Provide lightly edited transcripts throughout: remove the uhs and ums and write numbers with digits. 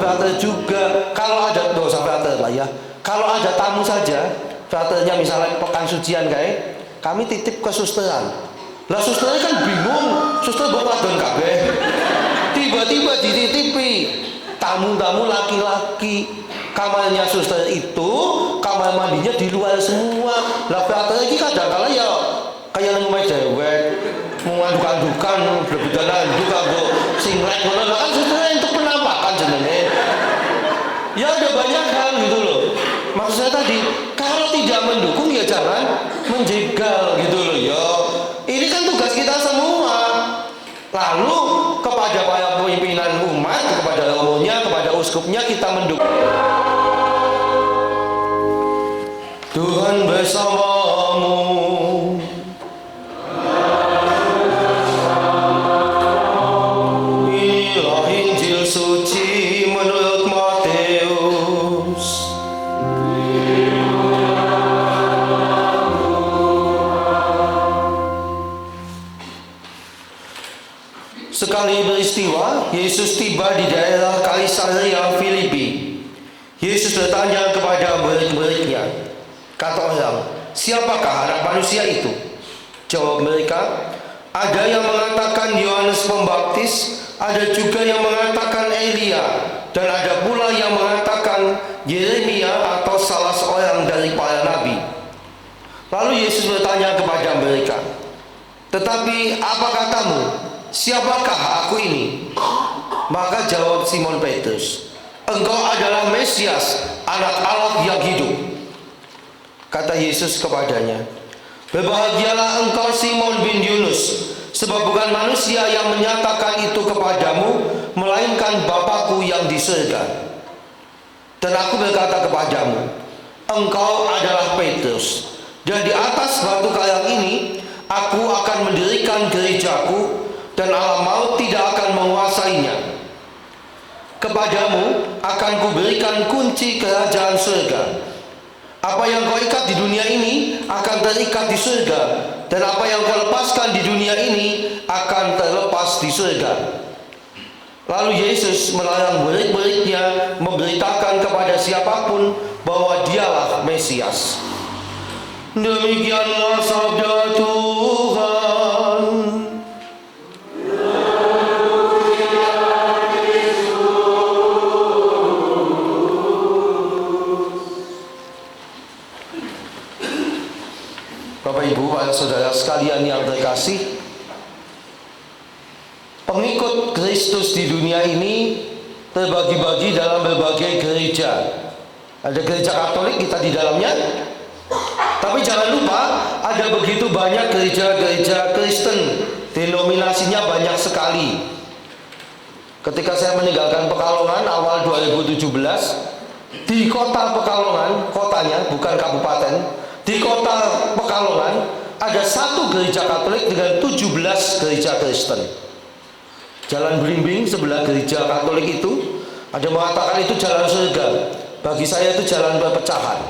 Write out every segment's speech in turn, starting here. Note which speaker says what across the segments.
Speaker 1: frater juga. Kalau ada, nggak usah frater lah ya. Kalau ada tamu saja, fraternya misalnya pekan sucian kayak, kami titip ke susteran. Lah susternya kan bingung, suster bawa wadon kabeh. Tiba-tiba dititipi tamu-tamu laki-laki. Kamarnya suster itu, kamar mandinya di luar semua. Lah frater ini kadang-kala ya kayak ngomong dewek, mengaduk-adukan, berbudalan juga kok singlet ngono kan susternya untuk penampakan jenenge. Ya ada banyak hal gitu loh. Maksud saya tadi, kalau tidak mendukung ya jangan menjegal gitu loh ya. Ini kan tugas kita semua. Lalu kepada para pimpinan umat, kepada romonya, kepada uskupnya kita mendukung. Tuhan bersamamu. Inilah Injil suci menurut Matius. Sekali peristiwa, Yesus tiba di daerah Kaisarea Filipi. Yesus bertanya kepada murid-muridnya, kata orang, siapakah anak manusia itu? Jawab mereka, ada yang mengatakan Yohanes Pembaptis, ada juga yang mengatakan Elia, dan ada pula yang mengatakan Yeremia atau salah seorang dari para nabi. Lalu Yesus bertanya kepada mereka, tetapi apa katamu? Siapakah aku ini? Maka jawab Simon Petrus, engkau adalah Mesias, anak Allah yang hidup. Kata Yesus kepadanya, berbahagialah engkau Simon bin Yunus, sebab bukan manusia yang menyatakan itu kepadamu, melainkan Bapa-Ku yang di surga. Dan aku berkata kepadamu, engkau adalah Petrus, dan di atas batu karang ini aku akan mendirikan gerejaku, dan alam maut tidak akan menguasainya. Kepadamu akan kuberikan kunci kerajaan surga. Apa yang kau ikat di dunia ini akan terikat di surga, dan apa yang kau lepaskan di dunia ini akan terlepas di surga. Lalu Yesus melarang murid-muridnya memberitakan kepada siapapun bahwa dialah Mesias. Demikianlah sabda Tuhan. Bapak Ibu, para saudara sekalian yang terkasih, pengikut Kristus di dunia ini terbagi-bagi dalam berbagai gereja. Ada gereja Katolik kita di dalamnya, tapi jangan lupa ada begitu banyak gereja-gereja Kristen, denominasinya banyak sekali. Ketika saya meninggalkan Pekalongan awal 2017, di kota Pekalongan, kotanya bukan kabupaten, di kota Pekalongan ada satu gereja Katolik dengan 17 gereja Kristen. Jalan Belimbing sebelah gereja Katolik itu, ada mengatakan itu jalan surga. Bagi saya itu jalan perpecahan.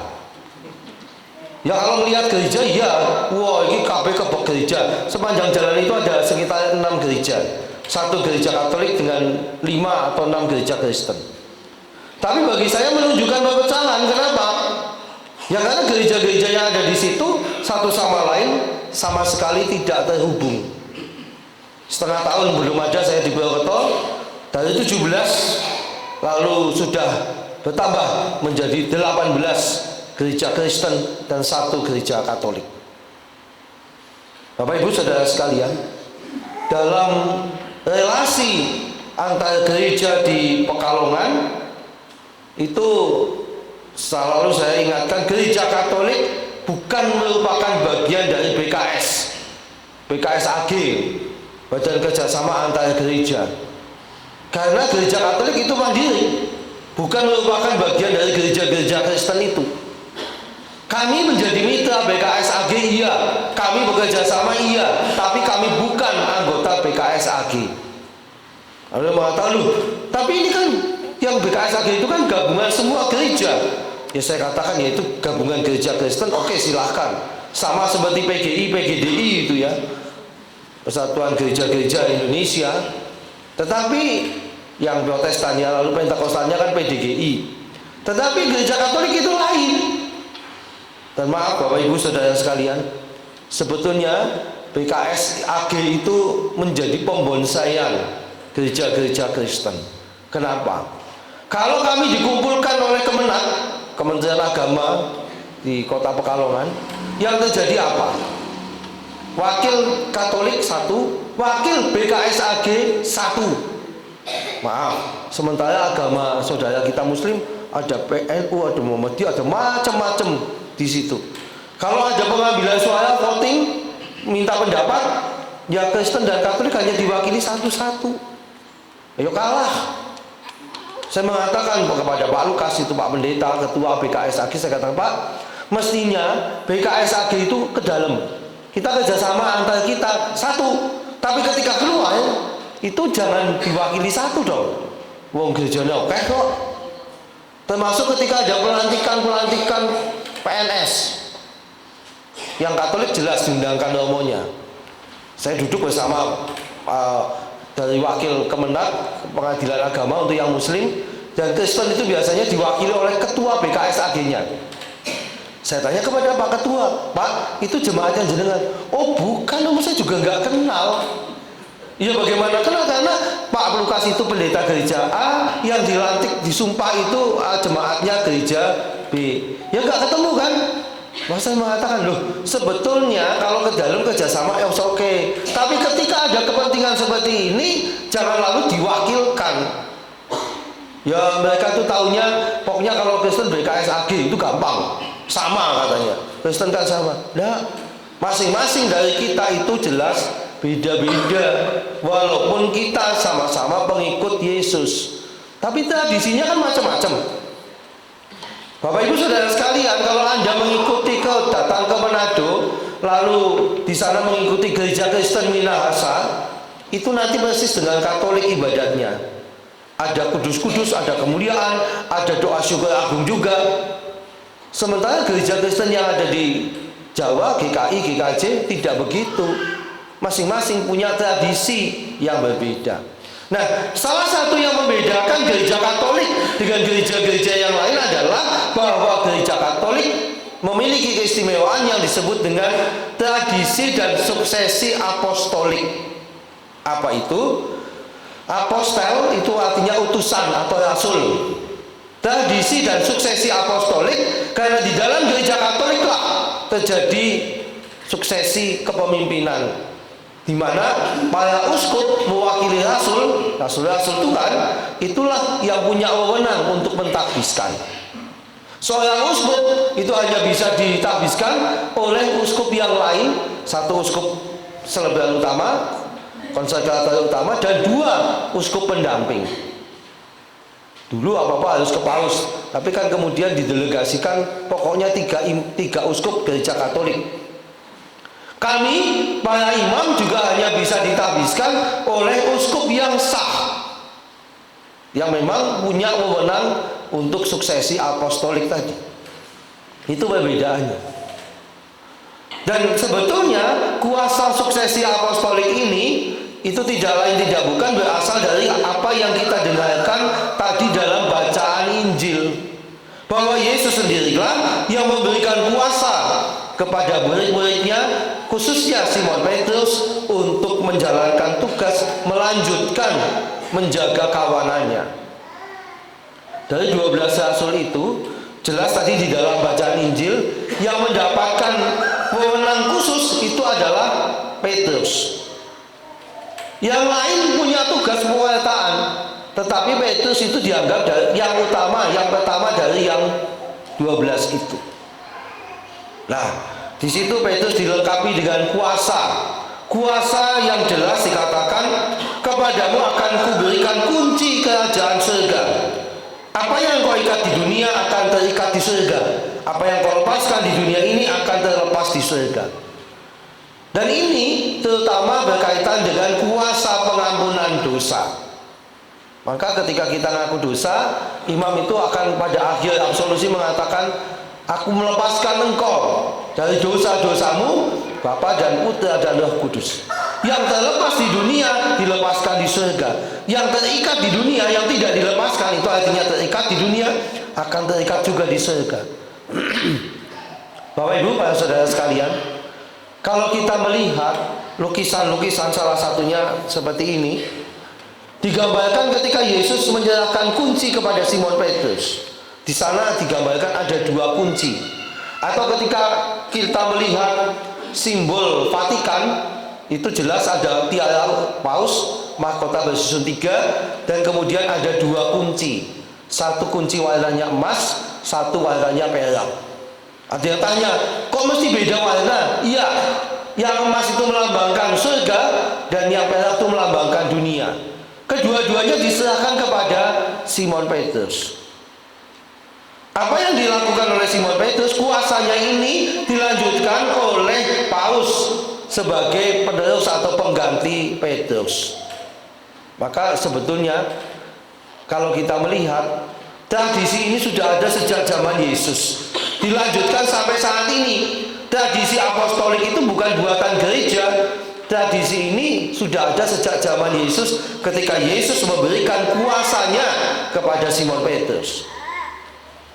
Speaker 1: Ya kalau melihat gereja, ya, wah ini KB kebok gereja. Sepanjang jalan itu ada sekitar 6 gereja. Satu gereja Katolik dengan 5 atau 6 gereja Kristen. Tapi bagi saya menunjukkan perpecahan. Kenapa? Ya karena gereja-gereja yang ada di situ satu sama lain sama sekali tidak terhubung. Setengah tahun belum ada saya di Purwokerto, dari 17 lalu sudah bertambah menjadi 18 gereja Kristen dan satu gereja Katolik. Bapak Ibu saudara sekalian, dalam relasi antar gereja di Pekalongan itu selalu saya ingatkan, gereja Katolik bukan merupakan bagian dari BKS AG, Badan Kerjasama Antar Gereja. Karena gereja Katolik itu mandiri, bukan merupakan bagian dari gereja-gereja Kristen itu. Kami menjadi mitra BKS AG, iya. Kami bekerja sama, iya. Tapi kami bukan anggota BKS AG. Lalu mengatakan, tapi ini kan yang BKS AG itu kan gabungan semua gereja. Ya saya katakan yaitu gabungan gereja Kristen, oke silahkan. Sama seperti PGI, PGDI itu ya, Persatuan Gereja-Gereja Indonesia. Tetapi yang Protestannya, lalu Pentakostannya kan PDGI. Tetapi gereja Katolik itu lain. Dan maaf Bapak Ibu Saudara sekalian, sebetulnya PKS AG itu menjadi pembonsaian gereja-gereja Kristen. Kenapa? Kalau kami dikumpulkan oleh Kemenak, Kementerian Agama di Kota Pekalongan, yang terjadi apa? Wakil Katolik satu, wakil BKS AG satu. Maaf, sementara agama saudara kita Muslim ada PNU, ada Muhammadiyah, ada macam-macam di situ. Kalau ada pengambilan suara voting, minta pendapat, ya Kristen dan Katolik hanya diwakili satu-satu. Ayo kalah. Saya mengatakan kepada Pak Lukas itu, Pak Pendeta, Ketua BKS AG, saya katakan, Pak, mestinya BKS AG itu ke dalam. Kita kerjasama antara kita satu. Tapi ketika keluar, itu jangan diwakili satu dong. Wong gerejanya oke kok. Termasuk ketika ada pelantikan PNS. Yang Katolik jelas diundangkan romonya. Saya duduk bersama dari wakil Kemenak Pengadilan Agama untuk yang Muslim, dan Kristen itu biasanya diwakili oleh Ketua BKS AG-nya. Saya tanya kepada Pak Ketua, Pak, itu jemaatnya jenengan? Oh bukan, nomor saya juga nggak kenal. Ya bagaimana kenal? Karena Pak Lukas itu pendeta gereja A, yang dilantik disumpah itu jemaatnya gereja B. Ya nggak ketemu kan? Maka saya mengatakan, loh sebetulnya kalau ke dalam kerjasama oke. Tapi ketika ada kepentingan seperti ini, jangan lalu diwakilkan. Ya mereka tuh taunya, pokoknya kalau Kristen BKS AG itu gampang, sama katanya. Kristen kan sama. Nah, masing-masing dari kita itu jelas beda-beda. Walaupun kita sama-sama pengikut Yesus, tapi tradisinya kan macam-macam. Bapak Ibu Saudara sekalian, kalau Anda mengikuti datang ke Manado, lalu di sana mengikuti gereja Kristen Minahasa, itu nanti persis dengan Katolik ibadatnya. Ada kudus-kudus, ada kemuliaan, ada doa syukur agung juga. Sementara gereja Kristen yang ada di Jawa, GKI, GKJ tidak begitu. Masing-masing punya tradisi yang berbeda. Nah, salah satu yang membedakan gereja Katolik dengan gereja-gereja yang lain adalah bahwa gereja Katolik memiliki keistimewaan yang disebut dengan tradisi dan suksesi apostolik. Apa itu? Apostel itu artinya utusan atau rasul. Tradisi dan suksesi apostolik, karena di dalam gereja Katolik lah terjadi suksesi kepemimpinan, di mana para uskup mewakili rasul-rasul Tuhan, itulah yang punya wewenang untuk mentakbiskan. Seorang uskup itu hanya bisa ditakbiskan oleh uskup yang lain, satu uskup selebaran utama, konsekrator utama, dan dua uskup pendamping. Dulu apa-apa harus ke paus, tapi kan kemudian didelegasikan pokoknya tiga uskup gereja Katolik. Kami para imam juga hanya bisa ditabiskan oleh uskup yang sah, yang memang punya wewenang untuk suksesi apostolik tadi. Itu perbedaannya. Dan sebetulnya kuasa suksesi apostolik ini itu tidak lain tidak bukan berasal dari apa yang kita dengarkan tadi dalam bacaan Injil, bahwa Yesus sendirilah yang memberikan kuasa kepada murid-muridnya, khususnya Simon Petrus, untuk menjalankan tugas melanjutkan menjaga kawanannya. Dari 12 rasul itu jelas tadi di dalam bacaan Injil yang mendapatkan wewenang khusus itu adalah Petrus. Yang lain punya tugas pewartaan, tetapi Petrus itu dianggap yang utama, yang pertama dari yang 12 itu. Nah, di situ Petrus dilengkapi dengan kuasa yang jelas dikatakan, kepadamu akan kuberikan kunci kerajaan surga. Apa yang kau ikat di dunia akan terikat di surga. Apa yang kau lepaskan di dunia ini akan terlepas di surga. Dan ini terutama berkaitan dengan kuasa pengampunan dosa. Maka ketika kita ngaku dosa, imam itu akan pada akhir absolusi mengatakan, aku melepaskan engkau dari dosa-dosamu, Bapa dan Putra dan Roh Kudus. Yang terlepas di dunia dilepaskan di surga. Yang terikat di dunia, yang tidak dilepaskan, itu artinya terikat di dunia, akan terikat juga di surga. Bapak Ibu, para saudara sekalian, kalau kita melihat lukisan-lukisan, salah satunya seperti ini, digambarkan ketika Yesus menyerahkan kunci kepada Simon Petrus. Di sana digambarkan ada 2 kunci. Atau ketika kita melihat simbol Vatikan, itu jelas ada tiara paus, mahkota bersusun 3, dan kemudian ada 2 kunci. Satu kunci warnanya emas, satu warnanya perak. Ada yang tanya, kok mesti beda warna? Iya, yang emas itu melambangkan surga, dan yang perak itu melambangkan dunia. Kedua-duanya diserahkan kepada Simon Petrus. Apa yang dilakukan oleh Simon Petrus, kuasanya ini dilanjutkan oleh paus sebagai penerus atau pengganti Petrus. Maka sebetulnya kalau kita melihat, tradisi ini sudah ada sejak zaman Yesus, dilanjutkan sampai saat ini. Tradisi apostolik itu bukan buatan gereja. Tradisi ini sudah ada sejak zaman Yesus, ketika Yesus memberikan kuasanya kepada Simon Petrus.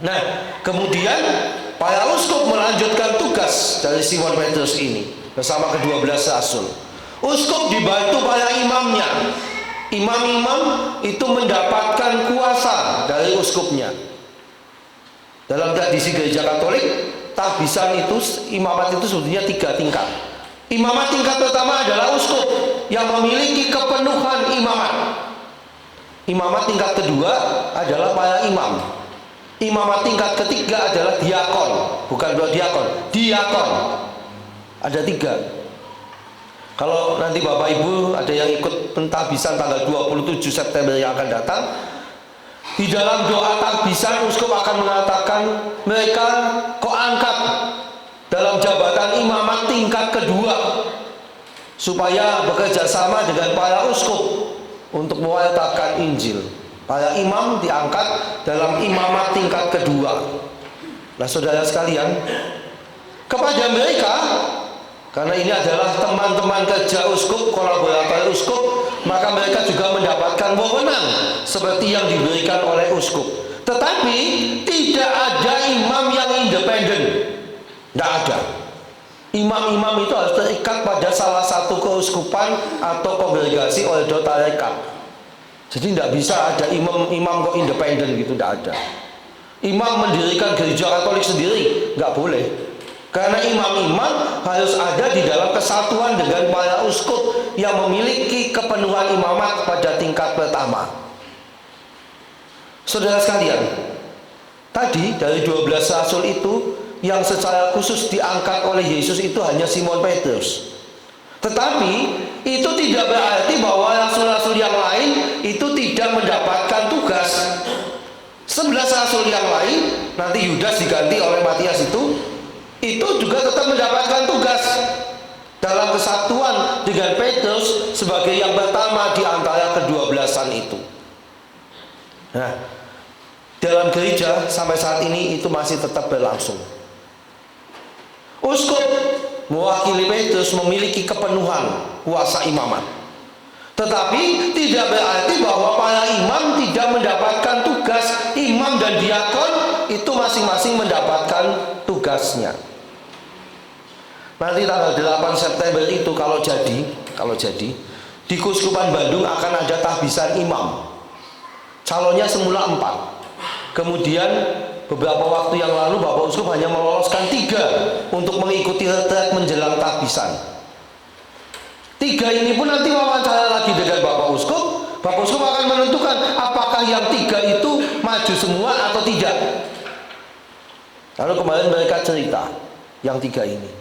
Speaker 1: Nah, kemudian para uskup melanjutkan tugas dari Simon Petrus ini bersama ke-12 rasul. Uskup dibantu para imamnya. Imam-imam itu mendapatkan kuasa dari uskupnya. Dalam tradisi gereja Katolik, tahbisan itu, imamat itu sebetulnya 3 tingkat. Imamat tingkat pertama adalah uskup yang memiliki kepenuhan imamat. Imamat tingkat kedua adalah para imam. Imamat tingkat ketiga adalah diakon, bukan diakon, diakon. Ada 3. Kalau nanti Bapak Ibu ada yang ikut pentahbisan tanggal 27 September yang akan datang, di dalam doa tahbisan uskup akan mengatakan mereka kok angkat dalam jabatan imamat tingkat kedua, supaya bekerja sama dengan para uskup untuk mewartakan Injil. Para imam diangkat dalam imamat tingkat kedua. Nah, saudara sekalian, kepada mereka, karena ini adalah teman-teman kerja uskup, kolaborator uskup, maka mereka juga mendapatkan wewenang seperti yang diberikan oleh uskup. Tetapi tidak ada imam yang independen. Tidak ada. Imam-imam itu harus terikat pada salah satu keuskupan atau kongregasi ordo tarekat. Jadi tidak bisa ada imam kok independen gitu, tidak ada. Imam mendirikan gereja Katolik sendiri, nggak boleh. Karena imam-imam harus ada di dalam kesatuan dengan para uskup yang memiliki kepenuhan imamat pada tingkat pertama. Saudara sekalian, tadi dari 12 rasul itu, yang secara khusus diangkat oleh Yesus itu hanya Simon Petrus. Tetapi itu tidak berarti bahwa rasul-rasul yang lain itu tidak mendapatkan tugas. 11 rasul yang lain, nanti Yudas diganti oleh Matias itu juga tetap mendapatkan tugas dalam kesatuan dengan Petrus sebagai yang pertama di antara ke-12-an itu. Nah, dalam gereja sampai saat ini itu masih tetap berlangsung. Uskup mewakili Petrus memiliki kepenuhan kuasa imamat. Tetapi tidak berarti bahwa para imam tidak mendapatkan tugas. Imam dan diakon itu masing-masing mendapatkan tugasnya. Nanti tanggal 8 September itu kalau jadi di Keuskupan Bandung akan ada tahbisan imam. Calonnya semula 4. Kemudian beberapa waktu yang lalu Bapak Uskup hanya meloloskan 3 untuk mengikuti retret menjelang tahbisan. 3 ini pun nanti wawancara lagi dengan Bapak Uskup. Bapak Uskup akan menentukan apakah yang 3 itu maju semua atau tidak. Lalu kemarin mereka cerita yang 3 ini.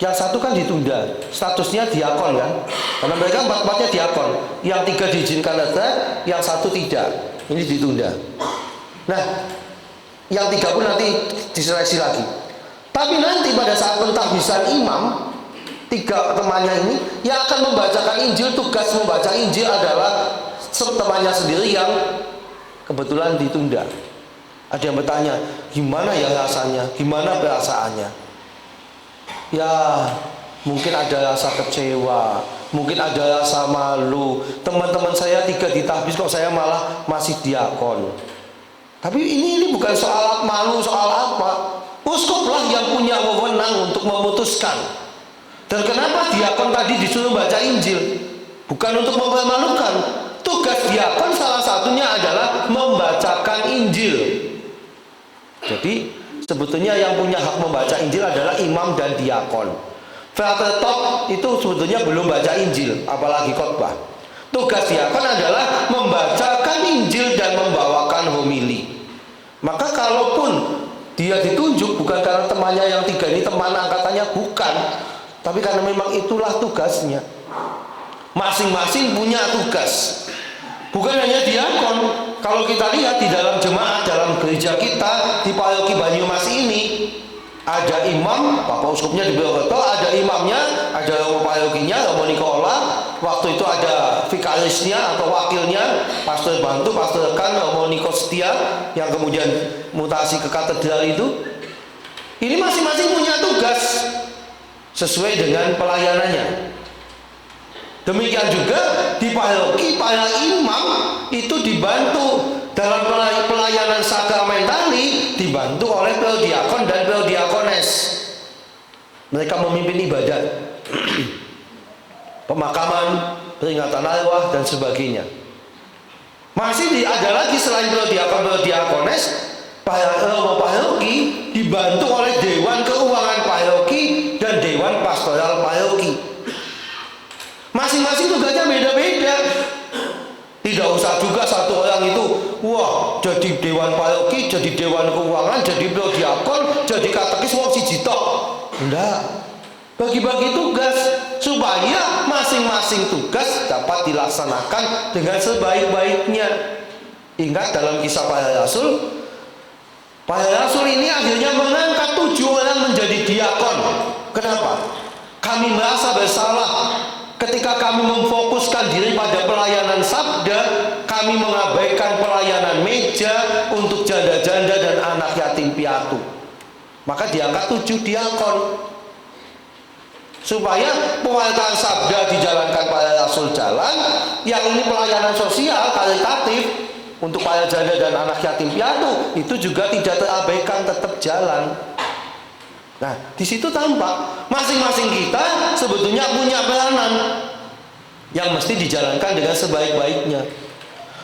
Speaker 1: Yang 1 kan ditunda, statusnya diakon kan, karena mereka 4-4-nya diakon. Yang 3 diizinkan retret, yang 1 tidak. Ini ditunda. Nah, yang 3 pun nanti diseleksi lagi. Tapi nanti pada saat pentahbisan imam, 3 temannya ini yang akan membacakan Injil, tugas membaca Injil adalah temannya sendiri yang kebetulan ditunda. Ada yang bertanya, gimana ya rasanya, gimana perasaannya? Ya, mungkin ada rasa kecewa, Mungkin ada rasa malu. Teman-teman saya 3 ditahbiz kok saya malah masih diakon. Tapi ini bukan soal malu, soal apa. Uskuplah yang punya wewenang untuk memutuskan. Dan kenapa diakon tadi disuruh baca Injil? Bukan untuk mempermalukan. Tugas diakon salah satunya adalah membacakan Injil. Jadi sebetulnya yang punya hak membaca Injil adalah imam dan diakon. Frater top itu sebetulnya belum baca Injil, apalagi khotbah. Tugas diakon adalah membacakan Injil dan membawakan homili. Maka kalaupun dia ditunjuk bukan karena temannya yang 3 ini teman angkatannya, bukan, tapi karena memang itulah tugasnya. Masing-masing punya tugas. Bukan hanya diakon. Kalau kita lihat di dalam jemaat, dalam gereja kita di paroki Banyumas ini, ada imam, Bapak Uskupnya di Purwokerto, ada imamnya, ada romo parokinya, Romo Nikola. Waktu itu ada vikarisnya atau wakilnya, pastor bantu, pastor rekan, Romo Niko Setia, yang kemudian mutasi ke katedral itu. Ini masing-masing punya tugas sesuai dengan pelayanannya. Demikian juga di paroki, para imam itu dibantu dalam pelayanan sakramentali, dibantu oleh prodiakon dan prodiakones. Mereka memimpin ibadat, pemakaman, peringatan arwah dan sebagainya. Masih ada lagi selain prodiakon, prodiakones, para romo paroki dibantu oleh dewan keuangan paroki dan dewan pastoral paroki. Masing-masing tugasnya beda-beda. Tidak usah juga satu orang itu wah jadi dewan paroki, jadi dewan keuangan, jadi prodiakon, jadi katekis wong siji tok. Enggak. Bagi-bagi tugas supaya masing-masing tugas dapat dilaksanakan dengan sebaik-baiknya. Ingat dalam kisah para rasul ini akhirnya mengangkat 7 orang menjadi diakon. Kenapa? Kami merasa bersalah ketika kami memfokuskan diri pada pelayanan sabda, kami mengabaikan pelayanan meja untuk janda-janda dan anak yatim piatu. Maka diangkat 7 diakon supaya pewartaan sabda dijalankan para rasul jalan, yang ini pelayanan sosial karitatif untuk para janda dan anak yatim piatu itu juga tidak terabaikan, tetap jalan. Nah, di situ tampak masing-masing kita sebetulnya punya peranan yang mesti dijalankan dengan sebaik-baiknya.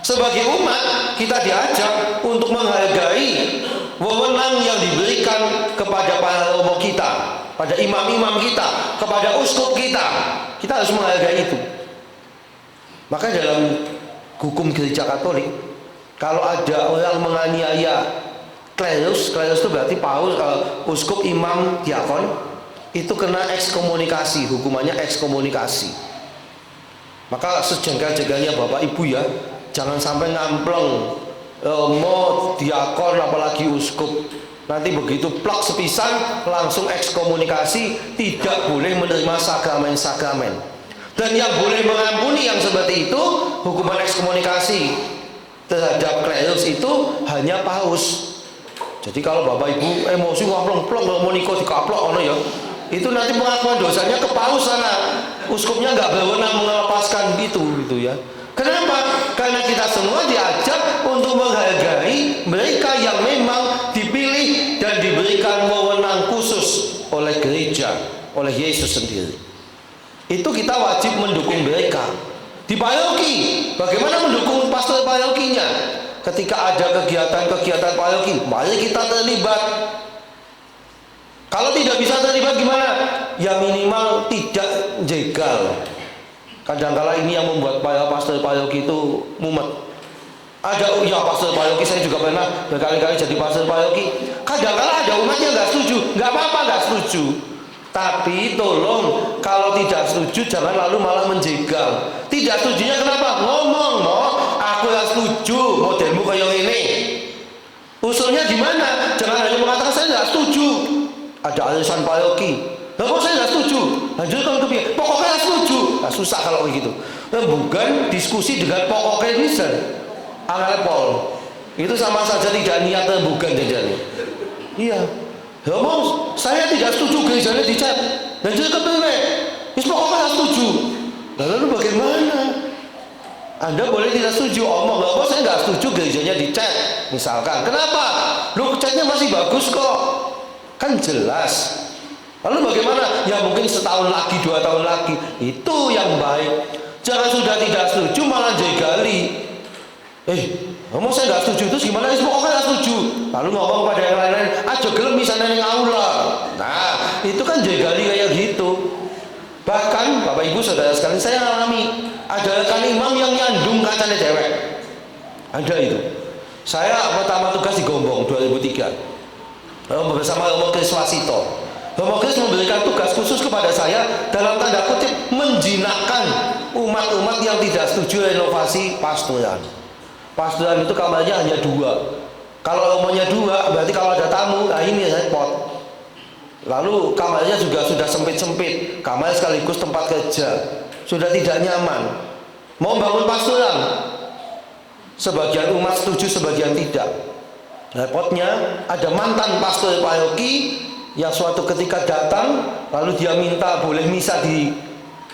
Speaker 1: Sebagai umat, kita diajak untuk menghargai wewenang yang diberikan kepada para romo kita, pada imam-imam kita, kepada uskup kita. Kita harus menghargai itu. Maka dalam hukum gereja Katolik, kalau ada orang menganiaya klerus itu berarti paus, uskup, imam, diakon, itu kena ekskomunikasi, hukumannya ekskomunikasi. Maka sejengkal-jengkalnya Bapak Ibu ya, jangan sampai ngampleng mau diakon apalagi uskup. Nanti begitu plak sepisan langsung ekskomunikasi, tidak boleh menerima sakramen-sakramen. Dan yang boleh mengampuni yang seperti itu, hukuman ekskomunikasi terhadap klerus itu hanya paus. Jadi kalau Bapak Ibu emosi ngampleng-pleng mau Niko dikaplok ono ya, itu nanti pengakuan dosanya ke paus sana. Uskupnya nggak berwenang melepaskan gitu ya. Kenapa? Karena kita semua diajak untuk menghargai mereka yang memang dipilih dan diberikan wewenang khusus oleh gereja, oleh Yesus sendiri. Itu kita wajib mendukung mereka. Di paroki, bagaimana mendukung pastor parokinya? Ketika ada kegiatan-kegiatan paroki, mari kita terlibat. Kalau tidak bisa terlibat gimana? Ya minimal tidak jegal. Kadang-kala ini yang membuat para pastor paroki itu mumet. Ada ya pastor paroki, saya juga pernah berkali-kali jadi pastor paroki. Kadang-kala ada umatnya nggak setuju, nggak apa-apa nggak setuju. Tapi tolong kalau tidak setuju jangan lalu malah menjegal. Tidak setujunya kenapa? Ngomong, aku nggak setuju modelmu kayak ini. Usulnya gimana? Jangan hanya mengatakan saya nggak setuju. Ada arisan paroki. Kok saya nggak setuju? Lanjutkan ke pihak. Pokoknya nggak setuju. Nah, susah kalau begitu. Bukan diskusi dengan pokoknya bisa. Angalepol. Itu sama saja tidak niat dan bukan jajannya. Iya. Ngomong, saya tidak setuju gerejanya dicat. Lanjut ke pihak. Pokoknya nggak setuju. Lalu bagaimana? Anda boleh tidak setuju, omong, loh saya nggak setuju gerejanya dicet, misalkan. Kenapa? Loh catnya masih bagus kok, kan jelas. Lalu bagaimana? Ya mungkin setahun lagi, 2 tahun lagi, itu yang baik. Jangan sudah tidak setuju malah jegali. Ngomong saya nggak setuju, terus gimana? Pokoknya nggak setuju. Lalu ngomong pada yang lain-lain, aja gelem misalnya yang aula. Nah, itu kan jegali kayak gitu. Bahkan Bapak Ibu Saudara sekalian, saya alami ada kan imam yang nyandung kacanya dewek. Ada itu. Saya pertama tugas di Gombong 2003 bersama Romo Kris Wasito. Romo Kris memberikan tugas khusus kepada saya dalam tanda kutip menjinakkan umat-umat yang tidak setuju renovasi pastoran. Pastoran itu kamarnya hanya 2. Kalau romonya 2, berarti kalau ada tamu, nah ini repot. Lalu kamarnya juga sudah sempit-sempit, kamar sekaligus tempat kerja, sudah tidak nyaman. Mau bangun pastoran, sebagian umat setuju, sebagian tidak. Repotnya ada mantan pastor paroki yang suatu ketika datang, lalu dia minta boleh misa di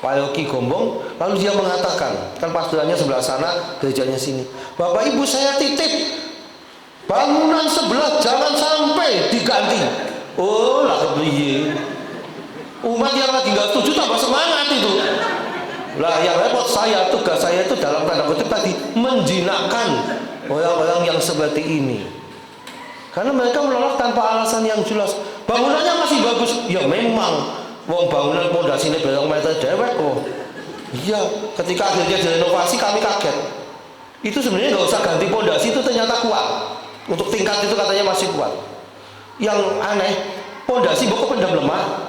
Speaker 1: paroki Gombong, lalu dia mengatakan, kan pastorannya sebelah sana, gerejanya sini, Bapak Ibu saya titip bangunan sebelah jangan sampai diganti. Oh lah kepriye, umat yang lagi nggak setuju tambah semangat itu. Lah yang repot saya, tugas saya itu dalam tanda kutip tadi menjinakkan orang-orang yang seperti ini, karena mereka menolak tanpa alasan yang jelas. Bangunannya masih bagus, ya memang wong bangunan pondasinya berapa meter dewek kok. Iya, ketika akhirnya direnovasi kami kaget. Itu sebenarnya nggak usah ganti pondasi, itu ternyata kuat. Untuk tingkat itu katanya masih kuat. Yang aneh, pondasi bukan pendem lemah.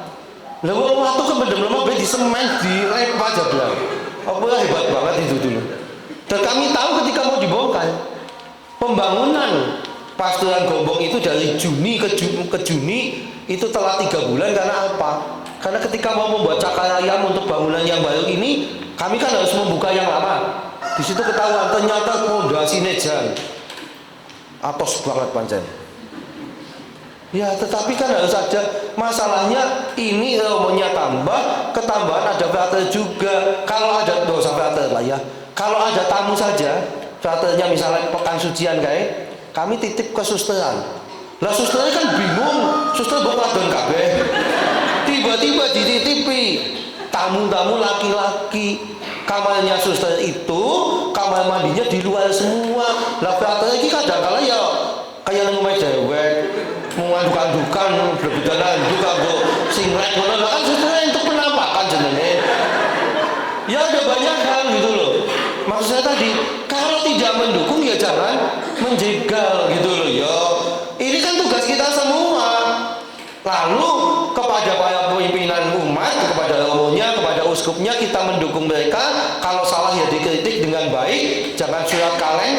Speaker 1: Lalu waktu ke pendem lemah di semen, di rep aja bilang. Apa hebat banget itu dulu. Dan kami tahu ketika mau dibongkar, pembangunan pastoran Gombong itu dari Juni ke Juni itu telah 3 bulan. Karena apa? Karena ketika mau membuat cakar ayam untuk bangunan yang baru ini, kami kan harus membuka yang lama. Di situ ketahuan ternyata pondasi nejan atos banget pancen. Ya, tetapi kan harus ada masalahnya. Ini romonya tambah, ketambahan ada frater juga. Kalau ada dosa frater lah ya. Kalau ada tamu saja, fraternya misalnya pekan sucian kayak, kami titip ke susteran. Lah susternya kan bingung, suster bapak don kabeh. Tiba-tiba dititipi tamu-tamu laki-laki. Kamarnya suster itu, kamar mandinya di luar semua. Lah fraternya ini kadang-kadang ya kayak nang omahe dewek. Mengaduk-adukan berbedalan juga kok singlet ngono kan sebenarnya untuk penampakan jenenge. Ya ada banyak hal gitu loh. Maksud saya tadi, kalau tidak mendukung ya jangan menjegal gitu loh ya. Ini kan tugas kita semua. Lalu kepada para pimpinan umat, kepada romonya, kepada uskupnya kita mendukung mereka. Kalau salah ya dikritik dengan baik, jangan surat kaleng.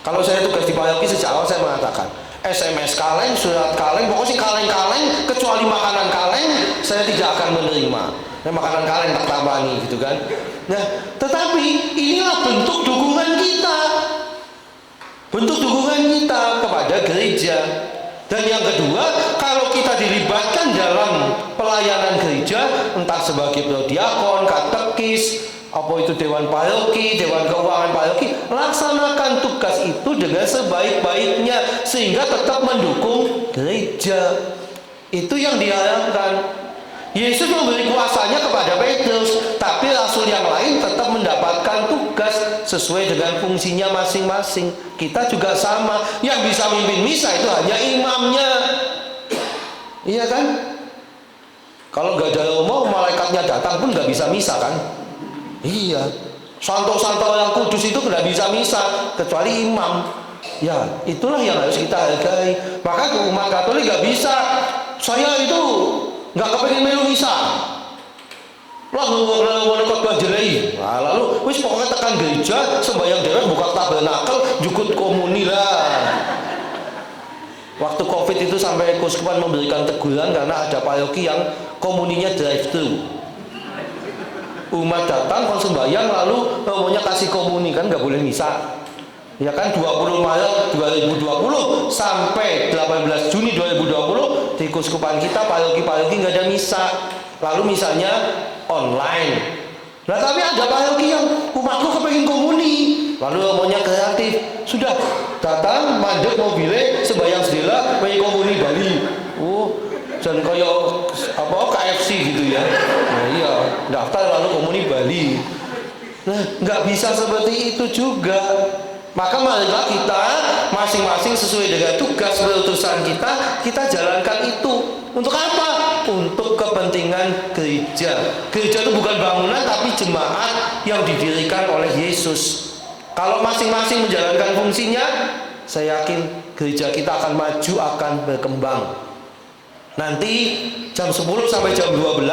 Speaker 1: Kalau saya tugas di paroki sejak awal saya mengatakan SMS kaleng, surat kaleng, pokoknya kaleng-kaleng, kecuali makanan kaleng saya tidak akan menerima. Nah, makanan kaleng tak tambani gitu kan. Nah, tetapi inilah bentuk dukungan kita. Bentuk dukungan kita kepada gereja. Dan yang kedua, kalau kita dilibatkan dalam pelayanan gereja, entah sebagai prodiakon, katekis, apa itu dewan paroki, dewan keuangan paroki, laksanakan tugas itu dengan sebaik-baiknya sehingga tetap mendukung gereja. Itu yang diharapkan. Yesus memberi kuasanya kepada Petrus, tapi rasul yang lain tetap mendapatkan tugas sesuai dengan fungsinya masing-masing. Kita juga sama. Yang bisa mimpin misa itu hanya imamnya. Iya kan? Kalau nggak ada romo, malaikatnya datang pun nggak bisa misa kan? Iya. Santo-santo yang kudus itu nggak bisa misa kecuali imam. Ya, itulah yang harus kita hargai. Maka umat Katolik nggak bisa. Saya itu nggak kepengen melu misa. Lalu khotbah jelei. Nah, lalu wis pokoknya tekan gereja, sembahyang dewek, buka tabernakel, jukut komuni lah. Waktu Covid itu sampai keuskupan memberikan teguran karena ada paroki yang komuninya drive-thru. Umat datang kon sembahyang lalu romonya kasih komuni, kan nggak boleh misa. Ya kan 20 Maret 2020 sampai 18 Juni 2020 di keuskupan kita paroki-paroki nggak ada misa. Lalu misalnya online. Nah tapi ada paroki yang umatku kepengen komuni, lalu maunya kreatif, sudah datang mandek mobilnya sembahyang sedela pengen komuni Bali. Dan kayak apa KFC gitu ya. Nah iya, daftar lalu komuni Bali. Nah nggak bisa seperti itu juga. Maka marilah kita masing-masing sesuai dengan tugas berutusan kita jalankan itu. Untuk apa? Untuk kepentingan gereja. Gereja itu bukan bangunan tapi jemaat yang didirikan oleh Yesus. Kalau masing-masing menjalankan fungsinya, saya yakin gereja kita akan maju, akan berkembang. Nanti jam 10 sampai jam 12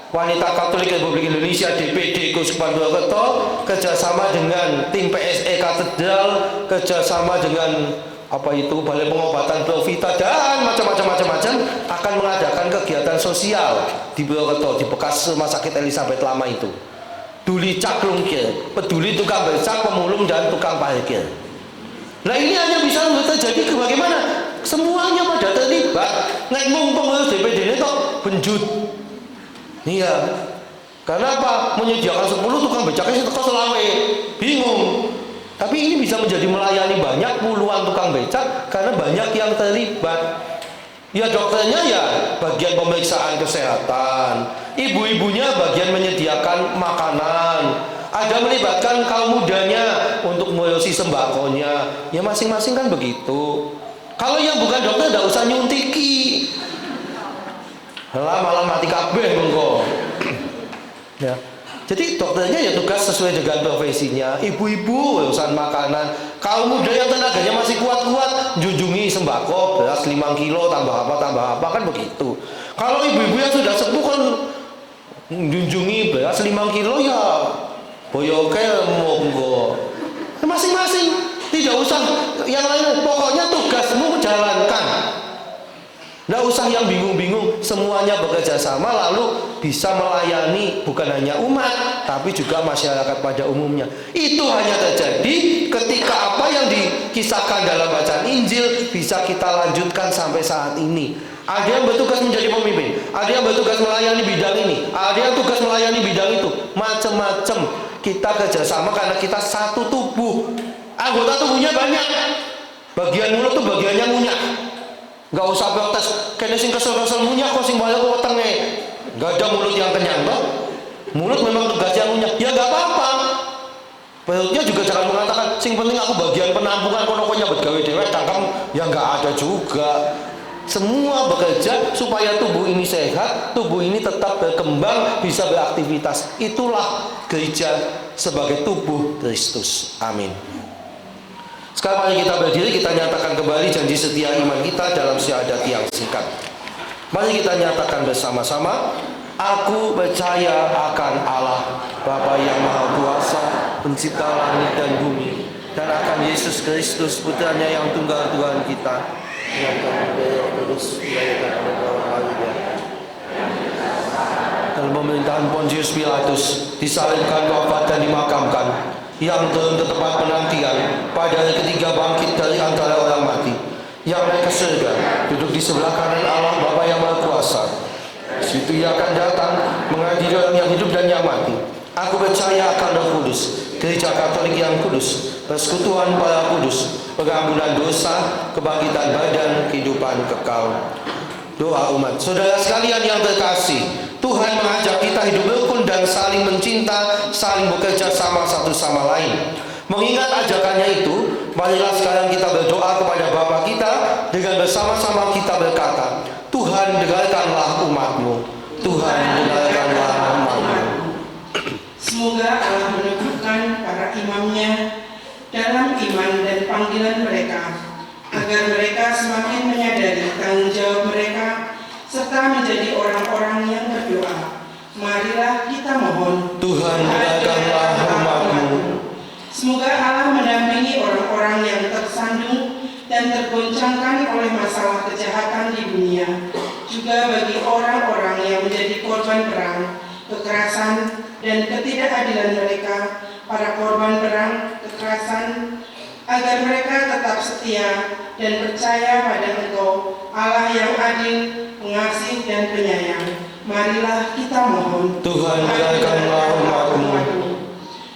Speaker 1: Wanita Katolik Republik Indonesia DPD Keuskupan Purwokerto kerjasama dengan tim PSE Katedral, kerjasama dengan Balai Pengobatan Provita dan macam-macam akan mengadakan kegiatan sosial di Purwokerto, di bekas Rumah Sakit Elizabeth lama itu. Duli caklungkir, peduli tukang becak, pemulung dan tukang parkir. Nah ini hanya bisa terjadi bagaimana? Semuanya pada terlibat. Ngomong pengurus DPD ini toh benjut. Iya. Karena apa? Menyediakan 10 tukang becaknya itu selawe. Bingung. Tapi ini bisa menjadi melayani banyak puluhan tukang becak karena banyak yang terlibat. Ya dokternya ya bagian pemeriksaan kesehatan, ibu-ibunya bagian menyediakan makanan, ada melibatkan kaum mudanya untuk mengurusi sembakonya. Ya masing-masing kan begitu. Kalau yang bukan dokter tidak usah nyuntiki. Malah mati kabeh mengko. Ya. Jadi dokternya ya tugas sesuai dengan profesinya. Ibu-ibu urusan makanan. Kaum muda yang tenaganya masih kuat-kuat junjungi sembako beras 5 kilo tambah apa kan begitu. Kalau ibu-ibu yang sudah sepuh kan junjungi beras 5 kilo ya boyoke monggo. Masing-masing, tidak usah yang lain, pokoknya tugasmu menjalankan. Nggak usah yang bingung-bingung, semuanya bekerja sama lalu bisa melayani bukan hanya umat tapi juga masyarakat pada umumnya. Itu hanya terjadi ketika apa yang dikisahkan dalam bacaan Injil bisa kita lanjutkan sampai saat ini. Ada yang bertugas menjadi pemimpin, ada yang bertugas melayani bidang ini, ada yang tugas melayani bidang itu, macam-macam. Kita kerjasama karena kita satu tubuh. Anggota tubuhnya banyak. Bagian mulut tuh bagiannya ngunyah. Nggak usah protes, kayaknya sing kesel-kesel ngunyah kok sing banyak wetenge. Nggak ada mulut yang kenyang toh. Mulut memang tugasnya ngunyah. Ya nggak apa-apa. Perutnya juga jangan mengatakan sing penting aku bagian penampungan kono nyabet gawe dewek cangkem, ya nggak ada juga. Semua bekerja supaya tubuh ini sehat, tubuh ini tetap berkembang, bisa beraktivitas. Itulah gereja sebagai tubuh Kristus. Amin. Sekarang mari kita berdiri, kita nyatakan kembali janji setia iman kita dalam syahadat yang singkat. Mari kita nyatakan bersama-sama. Aku percaya akan Allah, Bapa yang Maha Kuasa, Pencipta langit dan bumi, dan akan Yesus Kristus, Putranya yang tunggal Tuhan kita, yang terus dalam pemerintahan Pontius Pilatus, disalibkan, wafat dan dimakamkan, yang turun ke tempat penantian, pada hari ketiga bangkit dari antara orang mati, yang naik ke surga, duduk di sebelah kanan Allah Bapa yang Maha Kuasa. Situ ia akan datang mengadili orang yang hidup dan yang mati. Aku percaya akan Roh Kudus, Gereja Katolik yang kudus, persekutuan para kudus, pengampunan dosa, kebangkitan badan, kehidupan kekal. Doa umat. Saudara sekalian yang terkasih, Tuhan mengajak kita hidup rukun dan saling mencinta, saling bekerja sama satu sama lain. Mengingat ajakannya itu, marilah sekarang kita berdoa kepada Bapa kita dengan bersama-sama kita berkata, Tuhan dengarkanlah umat-Mu. Tuhan dengarkanlah umat-Mu.
Speaker 2: Semoga Allah meneguhkan para imamnya dalam iman dan panggilan mereka, agar mereka semakin menyadari tanggung jawab mereka serta menjadi orang-orang yang berdoa. Marilah kita mohon.
Speaker 1: Tuhan dengarkanlah umat-Mu.
Speaker 2: Semoga Allah mendampingi orang-orang yang tersandung dan tergoncangkan oleh masalah kejahatan di dunia, juga bagi orang-orang yang menjadi korban perang, kekerasan, dan ketidakadilan mereka, para korban perang, kekerasan, agar mereka tetap setia dan percaya pada Engkau, Allah yang adil, pengasih dan penyayang. Marilah kita mohon.
Speaker 1: Tuhan, dengarkanlah umat-Mu.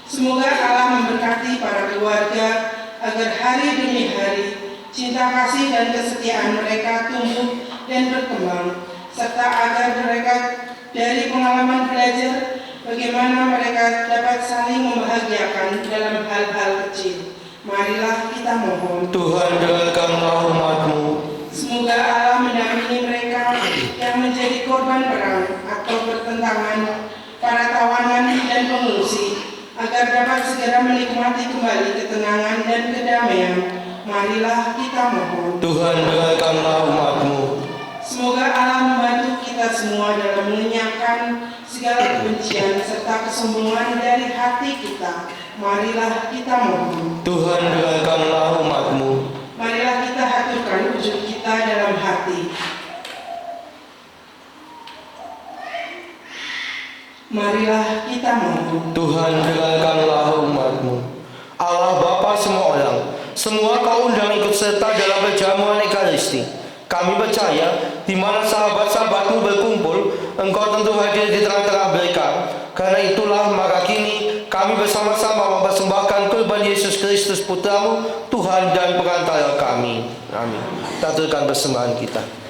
Speaker 2: Semoga Allah memberkati para keluarga agar hari demi hari cinta kasih dan kesetiaan mereka tumbuh dan berkembang, serta agar mereka dari pengalaman belajar bagaimana mereka dapat saling membahagiakan dalam hal-hal kecil. Marilah kita mohon.
Speaker 1: Tuhan, dengarkanlah umat-Mu.
Speaker 2: Semoga Allah mendampingi mereka yang menjadi korban perang atau pertentangan, para tawanan dan pengungsi, agar dapat segera menikmati kembali ketenangan dan kedamaian. Marilah kita mohon.
Speaker 1: Tuhan, dengarkanlah umat-Mu.
Speaker 2: Semoga Allah membantu kita semua dalam melenyapkan segala kebencian serta kesombongan dari hati kita. Marilah kita mohon.
Speaker 1: Tuhan, dengarkanlah umat-Mu.
Speaker 2: Marilah kita haturkan wujud kita dalam hati. Marilah kita mohon.
Speaker 1: Tuhan, dengarkanlah umat-Mu. Allah Bapa semua orang, semua kau undang ikut serta dalam perjamuan Ekaristi. Kami percaya, di mana sahabat-sahabat-Mu berkumpul, Engkau tentu hadir di tengah-tengah mereka. Karena itulah, maka kini kami bersama-sama mempersembahkan kurban Yesus Kristus Putra-Mu, Tuhan dan Perantara kami. Amin. Kita aturkan persembahan kita.